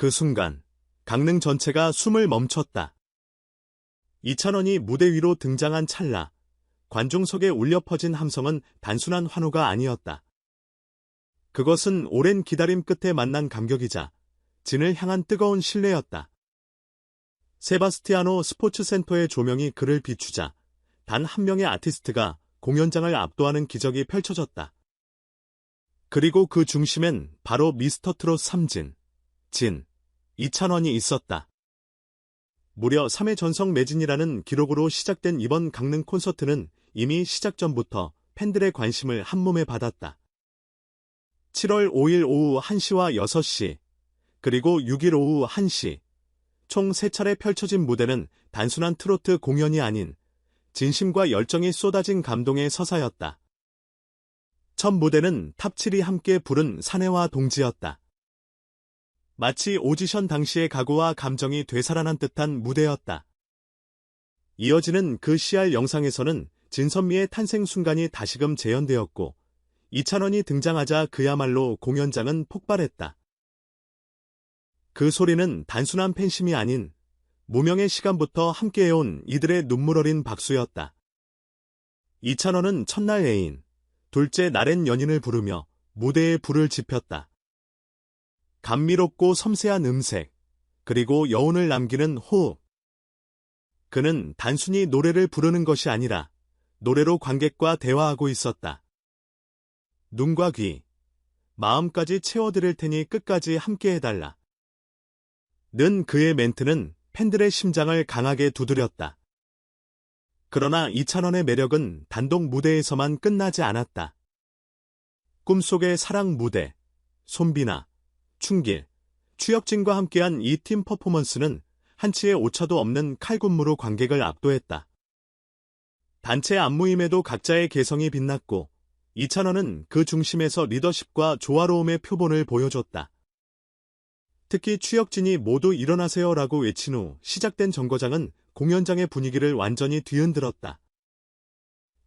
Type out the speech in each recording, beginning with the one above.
그 순간 강릉 전체가 숨을 멈췄다. 이찬원이 무대 위로 등장한 찰나 관중석에 울려 퍼진 함성은 단순한 환호가 아니었다. 그것은 오랜 기다림 끝에 만난 감격이자 진을 향한 뜨거운 신뢰였다. 세바스티아노 스포츠센터의 조명이 그를 비추자 단 한 명의 아티스트가 공연장을 압도하는 기적이 펼쳐졌다. 그리고 그 중심엔 바로 미스터 트롯 3진, 이찬원이 있었다. 무려 3회 전성 매진이라는 기록으로 시작된 이번 강릉 콘서트는 이미 시작 전부터 팬들의 관심을 한몸에 받았다. 7월 5일 오후 1시와 6시, 그리고 6일 오후 1시, 총 3차례 펼쳐진 무대는 단순한 트로트 공연이 아닌 진심과 열정이 쏟아진 감동의 서사였다. 첫 무대는 탑7이 함께 부른 사내와 동지였다. 마치 오디션 당시의 각오와 감정이 되살아난 듯한 무대였다. 이어지는 그 CR 영상에서는 진선미의 탄생 순간이 다시금 재현되었고 이찬원이 등장하자 그야말로 공연장은 폭발했다. 그 소리는 단순한 팬심이 아닌 무명의 시간부터 함께해온 이들의 눈물 어린 박수였다. 이찬원은 첫날 애인, 둘째 날엔 연인을 부르며 무대에 불을 지폈다. 감미롭고 섬세한 음색, 그리고 여운을 남기는 호흡. 그는 단순히 노래를 부르는 것이 아니라 노래로 관객과 대화하고 있었다. 눈과 귀, 마음까지 채워드릴 테니 끝까지 함께해달라. 는 그의 멘트는 팬들의 심장을 강하게 두드렸다. 그러나 이찬원의 매력은 단독 무대에서만 끝나지 않았다. 꿈속의 사랑 무대, 손비나, 충길, 추혁진과 함께한 이 팀 퍼포먼스는 한치의 오차도 없는 칼군무로 관객을 압도했다. 단체 안무임에도 각자의 개성이 빛났고 이찬원은 그 중심에서 리더십과 조화로움의 표본을 보여줬다. 특히 추혁진이 모두 일어나세요라고 외친 후 시작된 정거장은 공연장의 분위기를 완전히 뒤흔들었다.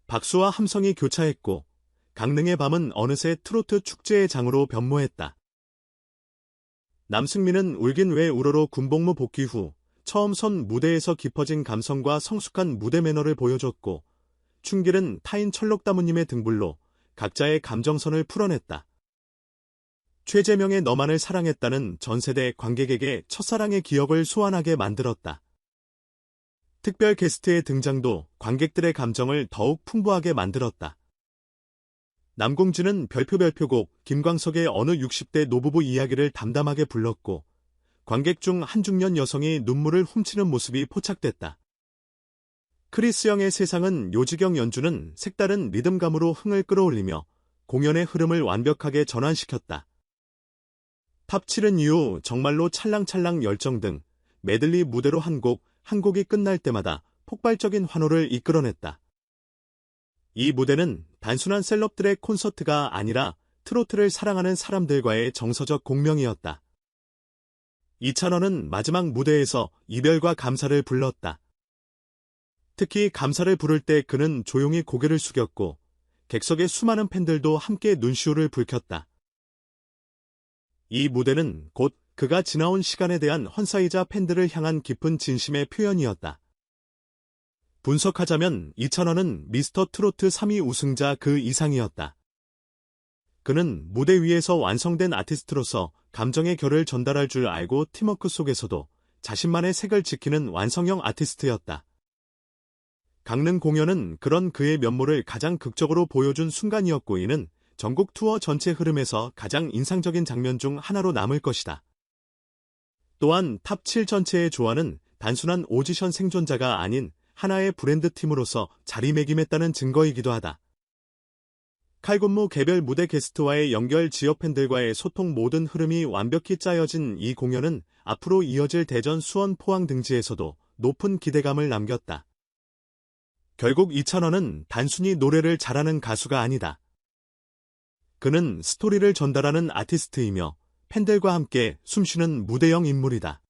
박수와 함성이 교차했고 강릉의 밤은 어느새 트로트 축제의 장으로 변모했다. 남승민은 울긴 왜 울어로 군복무 복귀 후 처음 선 무대에서 깊어진 감성과 성숙한 무대 매너를 보여줬고 충길은 타인 철록다무님의 등불로 각자의 감정선을 풀어냈다. 최재명의 너만을 사랑했다는 전세대 관객에게 첫사랑의 기억을 소환하게 만들었다. 특별 게스트의 등장도 관객들의 감정을 더욱 풍부하게 만들었다. 남궁진은 별표곡 김광석의 어느 60대 노부부 이야기를 담담하게 불렀고 관객 중 한중년 여성이 눈물을 훔치는 모습이 포착됐다. 크리스 영의 세상은 요지경 연주는 색다른 리듬감으로 흥을 끌어올리며 공연의 흐름을 완벽하게 전환시켰다. 탑7은 이후 정말로 찰랑찰랑 열정 등 메들리 무대로 한 곡이 끝날 때마다 폭발적인 환호를 이끌어냈다. 이 무대는 단순한 셀럽들의 콘서트가 아니라 트로트를 사랑하는 사람들과의 정서적 공명이었다. 이찬원은 마지막 무대에서 이별과 감사를 불렀다. 특히 감사를 부를 때 그는 조용히 고개를 숙였고 객석의 수많은 팬들도 함께 눈시울을 붉혔다. 이 무대는 곧 그가 지나온 시간에 대한 헌사이자 팬들을 향한 깊은 진심의 표현이었다. 분석하자면 이찬원은 미스터 트로트 3위 우승자 그 이상이었다. 그는 무대 위에서 완성된 아티스트로서 감정의 결을 전달할 줄 알고 팀워크 속에서도 자신만의 색을 지키는 완성형 아티스트였다. 강릉 공연은 그런 그의 면모를 가장 극적으로 보여준 순간이었고 이는 전국 투어 전체 흐름에서 가장 인상적인 장면 중 하나로 남을 것이다. 또한 탑7 전체의 조화는 단순한 오디션 생존자가 아닌 하나의 브랜드 팀으로서 자리매김했다는 증거이기도 하다. 칼군무 개별 무대 게스트와의 연결 지역 팬들과의 소통 모든 흐름이 완벽히 짜여진 이 공연은 앞으로 이어질 대전 수원 포항 등지에서도 높은 기대감을 남겼다. 결국 이찬원은 단순히 노래를 잘하는 가수가 아니다. 그는 스토리를 전달하는 아티스트이며 팬들과 함께 숨쉬는 무대형 인물이다.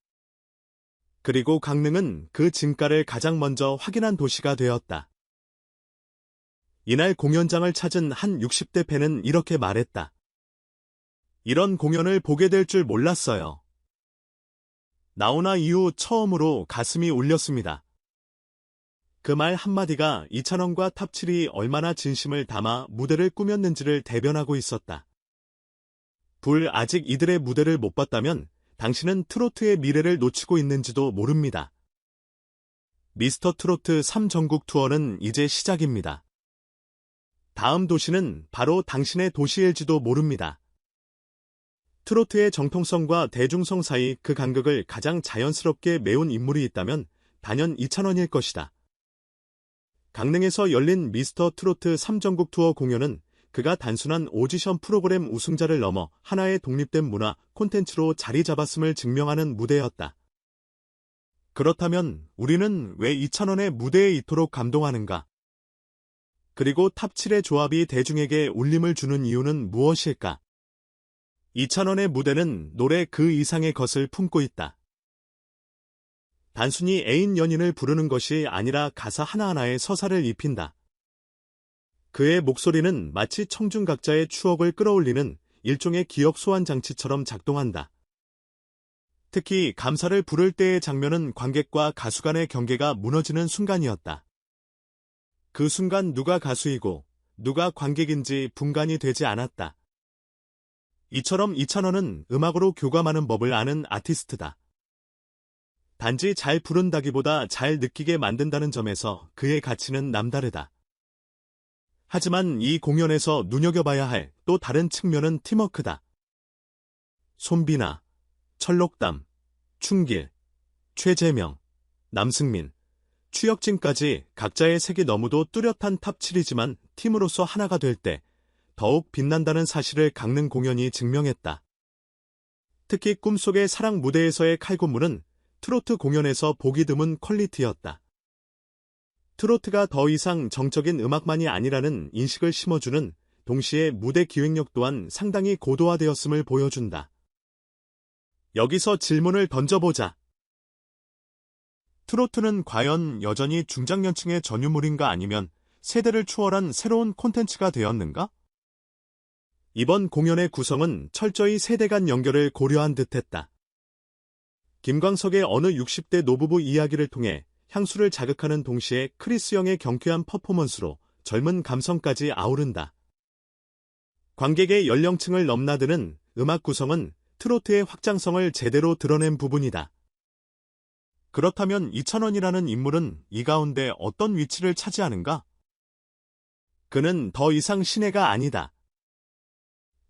그리고 강릉은 그 진가를 가장 먼저 확인한 도시가 되었다. 이날 공연장을 찾은 한 60대 팬은 이렇게 말했다. 이런 공연을 보게 될 줄 몰랐어요. 나오나 이후 처음으로 가슴이 울렸습니다. 그 말 한마디가 이찬원과 탑7이 얼마나 진심을 담아 무대를 꾸몄는지를 대변하고 있었다. 아직 이들의 무대를 못 봤다면 당신은 트로트의 미래를 놓치고 있는지도 모릅니다. 미스터 트로트 3 전국 투어는 이제 시작입니다. 다음 도시는 바로 당신의 도시일지도 모릅니다. 트로트의 정통성과 대중성 사이 그 간극을 가장 자연스럽게 메운 인물이 있다면 단연 이찬원일 것이다. 강릉에서 열린 미스터 트로트 3 전국 투어 공연은 그가 단순한 오디션 프로그램 우승자를 넘어 하나의 독립된 문화 콘텐츠로 자리 잡았음을 증명하는 무대였다. 그렇다면 우리는 왜 이찬원의 무대에 이토록 감동하는가? 그리고 탑7의 조합이 대중에게 울림을 주는 이유는 무엇일까? 이찬원의 무대는 노래 그 이상의 것을 품고 있다. 단순히 애인 연인을 부르는 것이 아니라 가사 하나하나에 서사를 입힌다. 그의 목소리는 마치 청중각자의 추억을 끌어올리는 일종의 기억 소환 장치처럼 작동한다. 특히 감사를 부를 때의 장면은 관객과 가수 간의 경계가 무너지는 순간이었다. 그 순간 누가 가수이고 누가 관객인지 분간이 되지 않았다. 이처럼 이찬원은 음악으로 교감하는 법을 아는 아티스트다. 단지 잘 부른다기보다 잘 느끼게 만든다는 점에서 그의 가치는 남다르다. 하지만 이 공연에서 눈여겨봐야 할 또 다른 측면은 팀워크다. 손비나, 철록담, 춘길, 최재명, 남승민, 추혁진까지 각자의 색이 너무도 뚜렷한 탑7이지만 팀으로서 하나가 될 때 더욱 빛난다는 사실을 강릉 공연이 증명했다. 특히 꿈속의 사랑 무대에서의 칼군무는 트로트 공연에서 보기 드문 퀄리티였다. 트로트가 더 이상 정적인 음악만이 아니라는 인식을 심어주는 동시에 무대 기획력 또한 상당히 고도화되었음을 보여준다. 여기서 질문을 던져보자. 트로트는 과연 여전히 중장년층의 전유물인가 아니면 세대를 초월한 새로운 콘텐츠가 되었는가? 이번 공연의 구성은 철저히 세대 간 연결을 고려한 듯했다. 김광석의 어느 60대 노부부 이야기를 통해 향수를 자극하는 동시에 크리스 영의 경쾌한 퍼포먼스로 젊은 감성까지 아우른다. 관객의 연령층을 넘나드는 음악 구성은 트로트의 확장성을 제대로 드러낸 부분이다. 그렇다면 이찬원이라는 인물은 이 가운데 어떤 위치를 차지하는가? 그는 더 이상 신예가 아니다.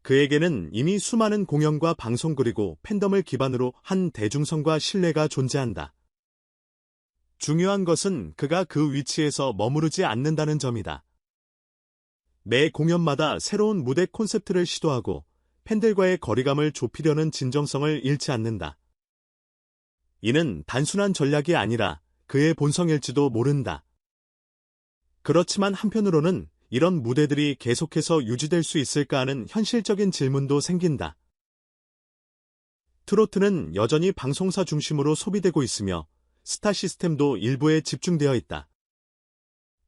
그에게는 이미 수많은 공연과 방송 그리고 팬덤을 기반으로 한 대중성과 신뢰가 존재한다. 중요한 것은 그가 그 위치에서 머무르지 않는다는 점이다. 매 공연마다 새로운 무대 콘셉트를 시도하고 팬들과의 거리감을 좁히려는 진정성을 잃지 않는다. 이는 단순한 전략이 아니라 그의 본성일지도 모른다. 그렇지만 한편으로는 이런 무대들이 계속해서 유지될 수 있을까 하는 현실적인 질문도 생긴다. 트로트는 여전히 방송사 중심으로 소비되고 있으며 스타 시스템도 일부에 집중되어 있다.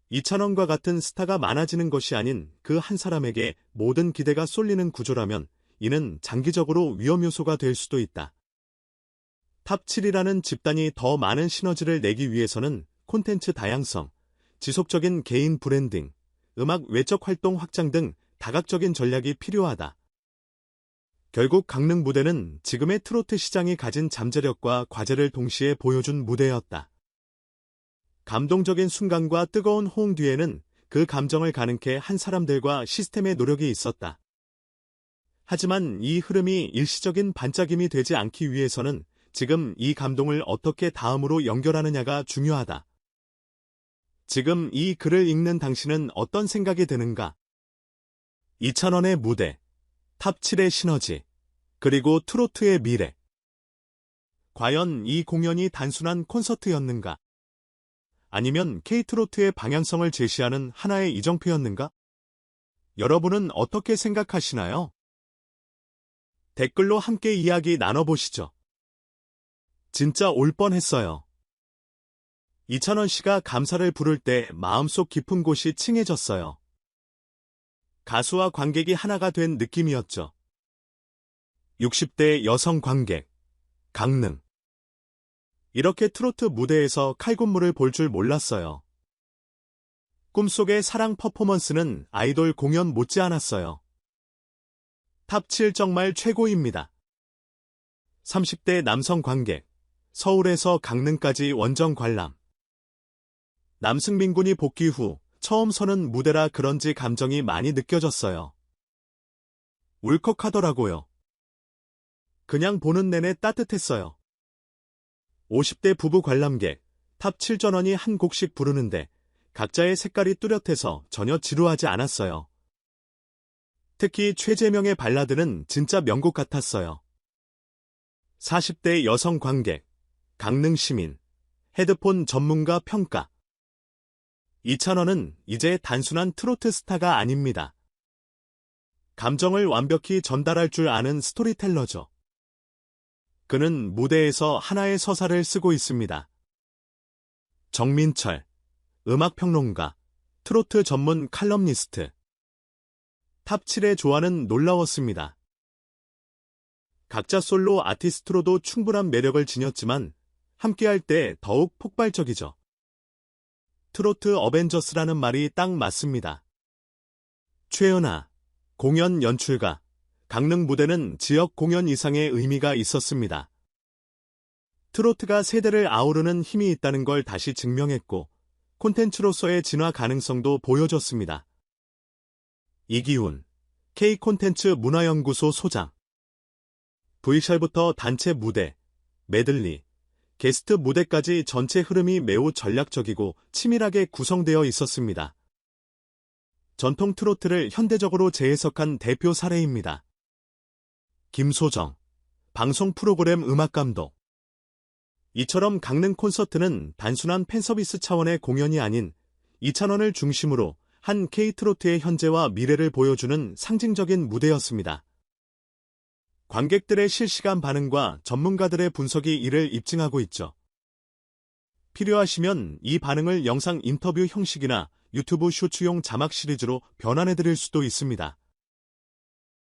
이찬원과 같은 스타가 많아지는 것이 아닌 그 한 사람에게 모든 기대가 쏠리는 구조라면 이는 장기적으로 위험 요소가 될 수도 있다. 탑7이라는 집단이 더 많은 시너지를 내기 위해서는 콘텐츠 다양성, 지속적인 개인 브랜딩, 음악 외적 활동 확장 등 다각적인 전략이 필요하다. 결국 강릉 무대는 지금의 트로트 시장이 가진 잠재력과 과제를 동시에 보여준 무대였다. 감동적인 순간과 뜨거운 호응 뒤에는 그 감정을 가능케 한 사람들과 시스템의 노력이 있었다. 하지만 이 흐름이 일시적인 반짝임이 되지 않기 위해서는 지금 이 감동을 어떻게 다음으로 연결하느냐가 중요하다. 지금 이 글을 읽는 당신은 어떤 생각이 드는가? 이찬원의 무대, 탑7의 시너지, 그리고 트로트의 미래. 과연 이 공연이 단순한 콘서트였는가? 아니면 K트로트의 방향성을 제시하는 하나의 이정표였는가? 여러분은 어떻게 생각하시나요? 댓글로 함께 이야기 나눠보시죠. 진짜 올 뻔했어요. 이찬원 씨가 감사를 부를 때 마음속 깊은 곳이 칭해졌어요. 가수와 관객이 하나가 된 느낌이었죠. 60대 여성 관객, 강릉. 이렇게 트로트 무대에서 칼군무를 볼 줄 몰랐어요. 꿈속의 사랑 퍼포먼스는 아이돌 공연 못지않았어요. 탑7 정말 최고입니다. 30대 남성 관객, 서울에서 강릉까지 원정 관람. 남승민 군이 복귀 후 처음 서는 무대라 그런지 감정이 많이 느껴졌어요. 울컥하더라고요. 그냥 보는 내내 따뜻했어요. 50대 부부 관람객, 탑7 전원이 한 곡씩 부르는데 각자의 색깔이 뚜렷해서 전혀 지루하지 않았어요. 특히 최재명의 발라드는 진짜 명곡 같았어요. 40대 여성 관객, 강릉 시민, 헤드폰 전문가 평가. 이찬원은 이제 단순한 트로트 스타가 아닙니다. 감정을 완벽히 전달할 줄 아는 스토리텔러죠. 그는 무대에서 하나의 서사를 쓰고 있습니다. 정민철, 음악평론가, 트로트 전문 칼럼니스트. 탑7의 조화는 놀라웠습니다. 각자 솔로 아티스트로도 충분한 매력을 지녔지만 함께할 때 더욱 폭발적이죠. 트로트 어벤져스라는 말이 딱 맞습니다. 최은하, 공연 연출가, 강릉 무대는 지역 공연 이상의 의미가 있었습니다. 트로트가 세대를 아우르는 힘이 있다는 걸 다시 증명했고 콘텐츠로서의 진화 가능성도 보여줬습니다. 이기훈, K콘텐츠 문화연구소 소장. V샵부터 단체 무대, 메들리, 게스트 무대까지 전체 흐름이 매우 전략적이고 치밀하게 구성되어 있었습니다. 전통 트로트를 현대적으로 재해석한 대표 사례입니다. 김소정, 방송 프로그램 음악감독. 이처럼 강릉 콘서트는 단순한 팬서비스 차원의 공연이 아닌 이찬원을 중심으로 한 K트로트의 현재와 미래를 보여주는 상징적인 무대였습니다. 관객들의 실시간 반응과 전문가들의 분석이 이를 입증하고 있죠. 필요하시면 이 반응을 영상 인터뷰 형식이나 유튜브 쇼츠용 자막 시리즈로 변환해드릴 수도 있습니다.